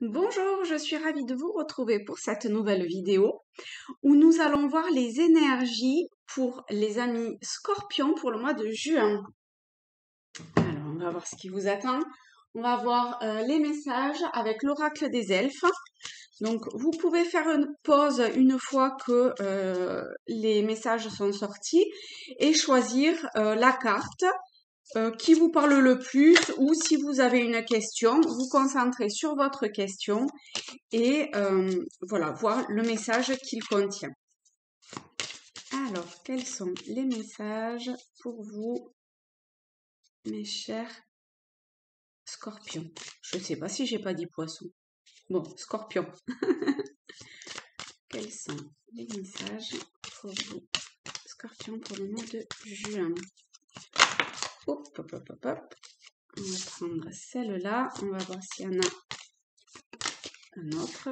Bonjour, je suis ravie de vous retrouver pour cette nouvelle vidéo où nous allons voir les énergies pour les amis Scorpions pour le mois de juin. Alors, on va voir ce qui vous attend. On va voir les messages avec l'oracle des elfes. Donc, vous pouvez faire une pause une fois que les messages sont sortis et choisir la carte qui vous parle le plus, ou si vous avez une question, vous concentrez sur votre question et voilà, voir le message qu'il contient. Alors, quels sont les messages pour vous, mes chers scorpions? Je ne sais pas si j'ai pas dit poisson. Bon, scorpion. Quels sont les messages pour vous, scorpions, pour le mois de juin? Hop, hop, hop, hop, hop. On va prendre celle-là. On va voir s'il y en a un autre.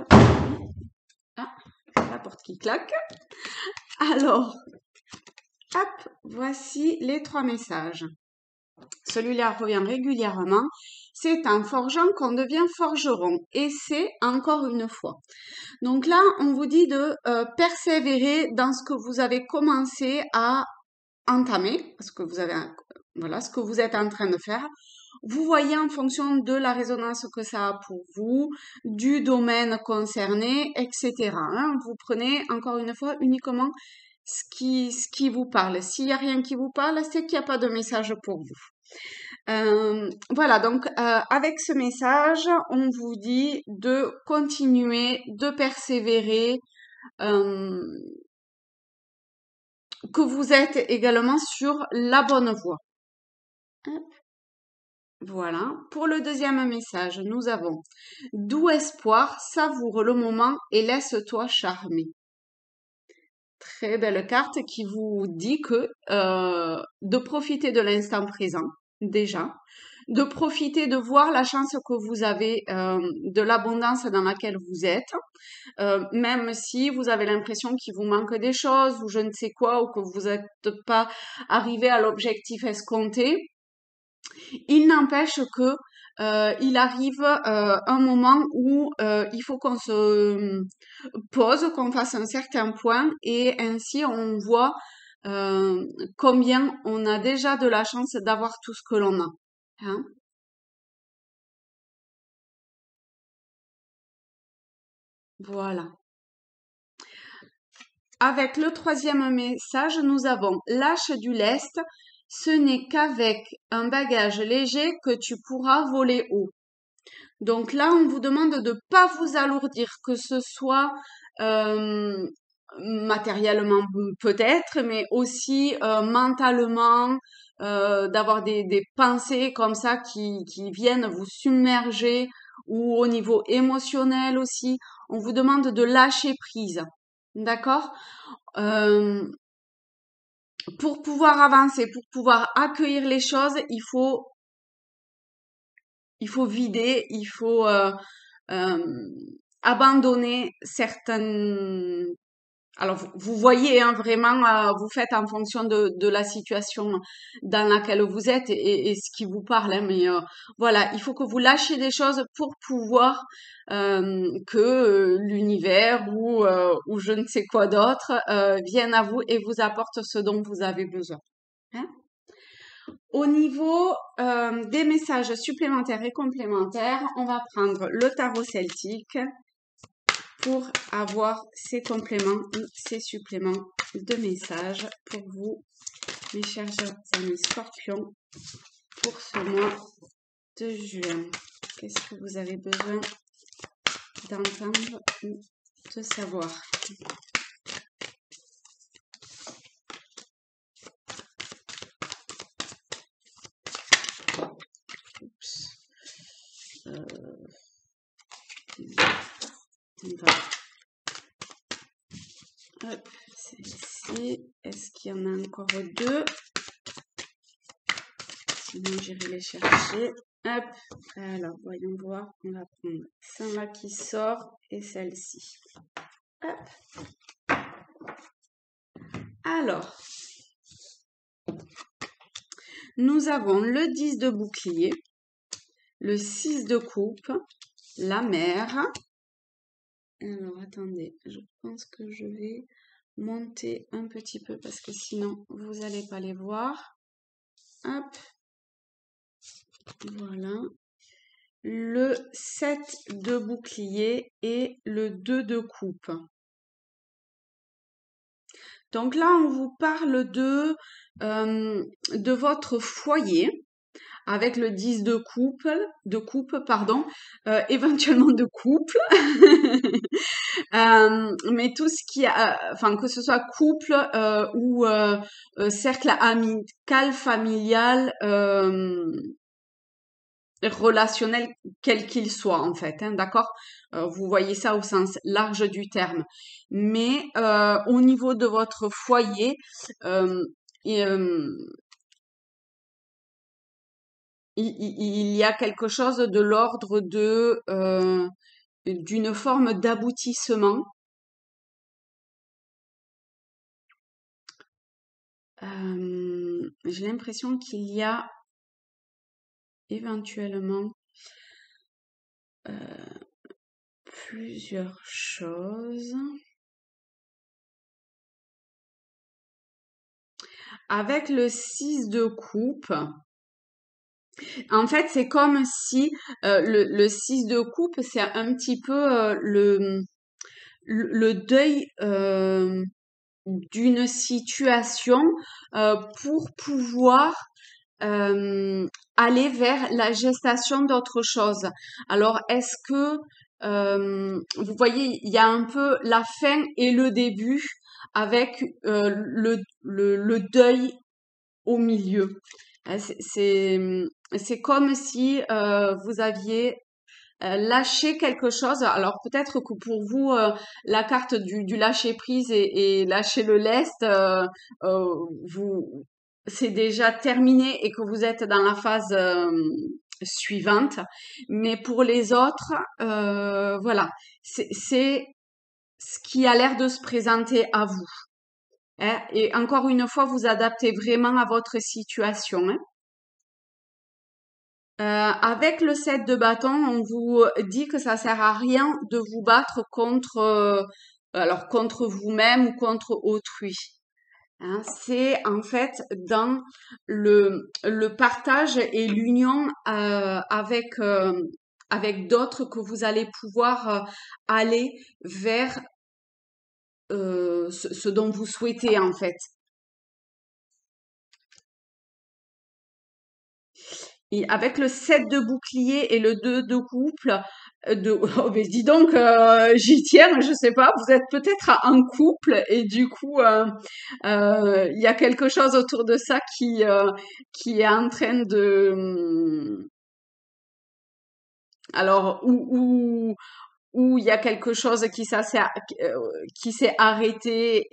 Ah, la porte qui claque. Alors, hop, voici les 3 messages. Celui-là revient régulièrement. C'est en forgeant qu'on devient forgeron. Et c'est encore une fois. Donc là, on vous dit de persévérer dans ce que vous avez commencé à entamer, parce que vous avez, voilà, ce que vous êtes en train de faire. Vous voyez en fonction de la résonance que ça a pour vous, du domaine concerné, etc. Hein. Vous prenez, encore une fois, uniquement ce qui vous parle. S'il n'y a rien qui vous parle, c'est qu'il n'y a pas de message pour vous. Voilà, donc avec ce message, on vous dit de continuer, de persévérer, que vous êtes également sur la bonne voie. Voilà. Pour le deuxième message, nous avons « Doux espoir, savoure le moment et laisse-toi charmer ». Très belle carte qui vous dit que de profiter de l'instant présent, déjà, de profiter de voir la chance que vous avez, de l'abondance dans laquelle vous êtes, même si vous avez l'impression qu'il vous manque des choses ou je ne sais quoi, ou que vous n'êtes pas arrivé à l'objectif escompté. Il n'empêche que il arrive un moment où il faut qu'on se pose, qu'on fasse un certain point et ainsi on voit combien on a déjà de la chance d'avoir tout ce que l'on a. Hein. Voilà. Avec le troisième message, nous avons « Lâche du lest, ce n'est qu'avec un bagage léger que tu pourras voler haut ». Donc là, on vous demande de ne pas vous alourdir, que ce soit matériellement peut-être, mais aussi mentalement, d'avoir des pensées comme ça qui viennent vous submerger, ou au niveau émotionnel aussi. On vous demande de lâcher prise, d'accord? Pour pouvoir avancer, pour pouvoir accueillir les choses, il faut vider, il faut abandonner certaines. Alors vous voyez hein, vraiment, vous faites en fonction de la situation dans laquelle vous êtes et ce qui vous parle. Hein, mais voilà, il faut que vous lâchiez des choses pour pouvoir que l'univers ou je ne sais quoi d'autre vienne à vous et vous apporte ce dont vous avez besoin. Hein. Au niveau des messages supplémentaires et complémentaires, on va prendre le tarot celtique pour avoir ces compléments ou ces suppléments de messages pour vous, mes chers amis scorpions, pour ce mois de juin. Qu'est-ce que vous avez besoin d'entendre ou de savoir? On va. Hop, celle-ci. Est-ce qu'il y en a encore 2? Sinon, j'irai les chercher. Hop, alors, voyons voir. On va prendre celle-là qui sort et celle-ci. Hop. Alors, nous avons le 10 de bouclier, le 6 de coupe, la mer. Alors, attendez, je pense que je vais monter un petit peu parce que sinon, vous n'allez pas les voir. Hop, voilà. Le 7 de bouclier et le 2 de coupe. Donc là, on vous parle de votre foyer avec le 10 de coupe, pardon, éventuellement de couple, mais tout ce qui a, enfin que ce soit couple ou cercle amical, familial, relationnel, quel qu'il soit en fait, hein, d'accord? Vous voyez ça au sens large du terme. Mais au niveau de votre foyer, euh, et, euh, il y a quelque chose de l'ordre d'une forme d'aboutissement. J'ai l'impression qu'il y a éventuellement plusieurs choses. Avec le 6 de coupe, en fait, c'est comme si le 6 de coupe, c'est un petit peu le deuil d'une situation pour pouvoir euh, aller vers la gestation d'autre chose. Alors, est-ce que, vous voyez, il y a un peu la fin et le début avec le deuil au milieu. C'est comme si vous aviez lâché quelque chose. Alors peut-être que pour vous, la carte du lâcher prise et lâcher le lest, vous c'est déjà terminé et que vous êtes dans la phase suivante. Mais pour les autres, voilà, c'est ce qui a l'air de se présenter à vous. Hein. Et encore une fois, vous adaptez vraiment à votre situation. Hein. Avec le 7 de bâton, on vous dit que ça sert à rien de vous battre contre, alors contre vous-même ou contre autrui. Hein. C'est en fait dans le partage et l'union avec d'autres que vous allez pouvoir aller vers ce dont vous souhaitez en fait. Et avec le 7 de bouclier et le 2 de couple, oh, mais dis donc, j'y tiens, je sais pas, vous êtes peut-être en couple et du coup, il y a quelque chose autour de ça qui est en train de, alors, où il y a quelque chose euh, qui s'est arrêté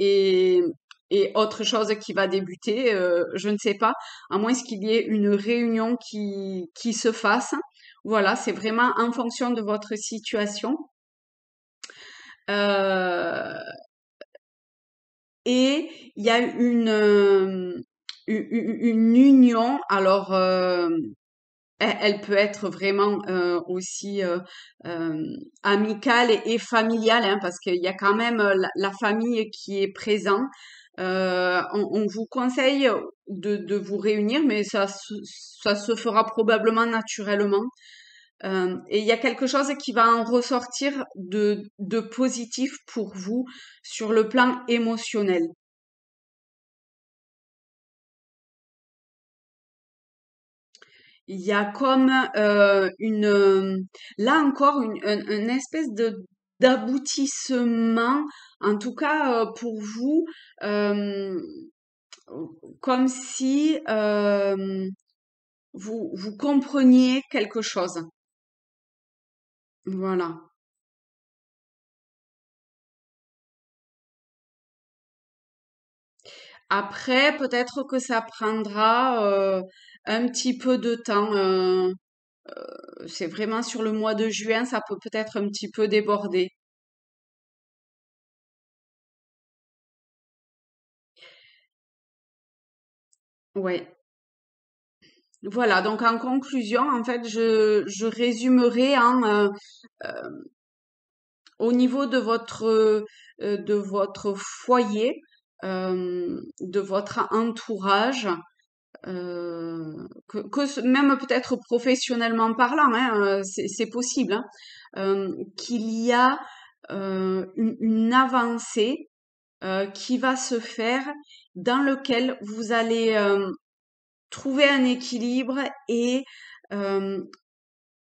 et autre chose qui va débuter, je ne sais pas, à moins qu'il y ait une réunion qui se fasse. Voilà, c'est vraiment en fonction de votre situation. Euh, et il y a une union, alors elle peut être vraiment aussi amicale et familiale, hein, parce qu'il y a quand même la famille qui est présente. On vous conseille de vous réunir, mais ça se fera probablement naturellement. Et il y a quelque chose qui va en ressortir de positif pour vous sur le plan émotionnel. Il y a comme là encore une espèce de d'aboutissement, en tout cas pour vous, euh, comme si vous compreniez quelque chose. Voilà. Après, peut-être que ça prendra un petit peu de temps. C'est vraiment sur le mois de juin, ça peut peut-être un petit peu déborder. Ouais. Voilà, donc en conclusion, en fait, je résumerai au niveau de votre foyer, de votre entourage, même peut-être professionnellement parlant, hein, c'est possible, hein, qu'il y a une avancée qui va se faire dans lequel vous allez trouver un équilibre et euh,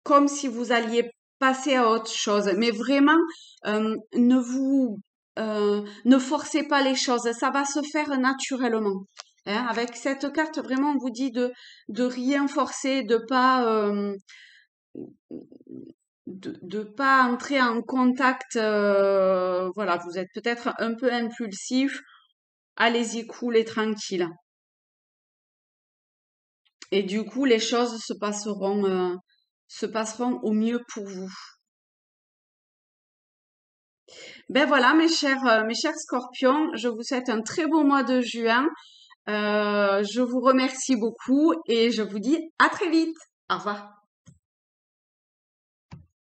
comme si vous alliez passer à autre chose. Mais vraiment, ne forcez pas les choses. Ça va se faire naturellement. Hein. Avec cette carte, vraiment, on vous dit de rien forcer, de pas entrer en contact. Voilà, vous êtes peut-être un peu impulsif. Allez-y, cool et tranquille. Et du coup, les choses se passeront au mieux pour vous. Ben voilà, mes chers scorpions, je vous souhaite un très beau mois de juin. Je vous remercie beaucoup et je vous dis à très vite. Au revoir.